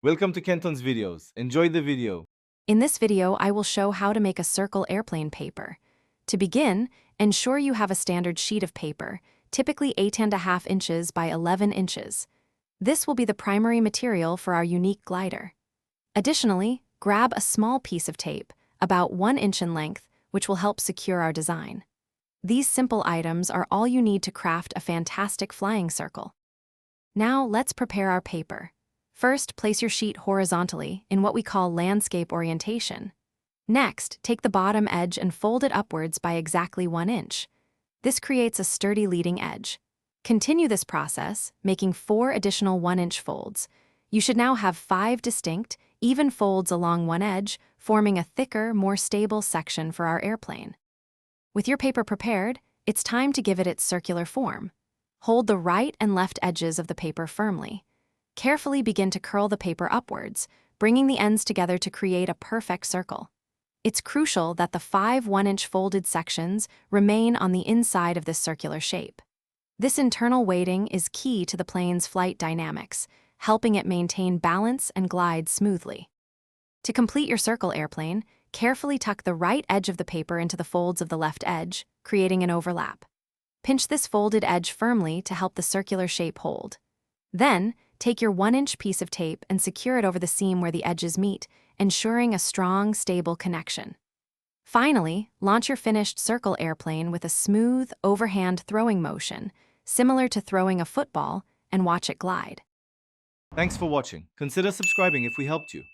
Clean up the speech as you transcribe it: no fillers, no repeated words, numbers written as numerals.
Welcome to Kenton's videos. Enjoy the video. In this video, I will show how to make a circle airplane paper. To begin, ensure you have a standard sheet of paper, typically 8.5 inches by 11 inches. This will be the primary material for our unique glider. Additionally, grab a small piece of tape, about 1 inch in length, which will help secure our design. These simple items are all you need to craft a fantastic flying circle. Now let's prepare our paper. First, place your sheet horizontally in what we call landscape orientation. Next, take the bottom edge and fold it upwards by exactly 1 inch. This creates a sturdy leading edge. Continue this process, making 4 additional 1-inch folds. You should now have 5 distinct, even folds along one edge, forming a thicker, more stable section for our airplane. With your paper prepared, it's time to give it its circular form. Hold the right and left edges of the paper firmly. Carefully begin to curl the paper upwards, bringing the ends together to create a perfect circle. It's crucial that the 5 1-inch folded sections remain on the inside of this circular shape. This internal weighting is key to the plane's flight dynamics, helping it maintain balance and glide smoothly. To complete your circle airplane, carefully tuck the right edge of the paper into the folds of the left edge, creating an overlap. Pinch this folded edge firmly to help the circular shape hold. Then, take your 1-inch piece of tape and secure it over the seam where the edges meet, ensuring a strong, stable connection. Finally, launch your finished circle airplane with a smooth, overhand throwing motion, similar to throwing a football, and watch it glide. Thanks for watching. Consider subscribing if we helped you.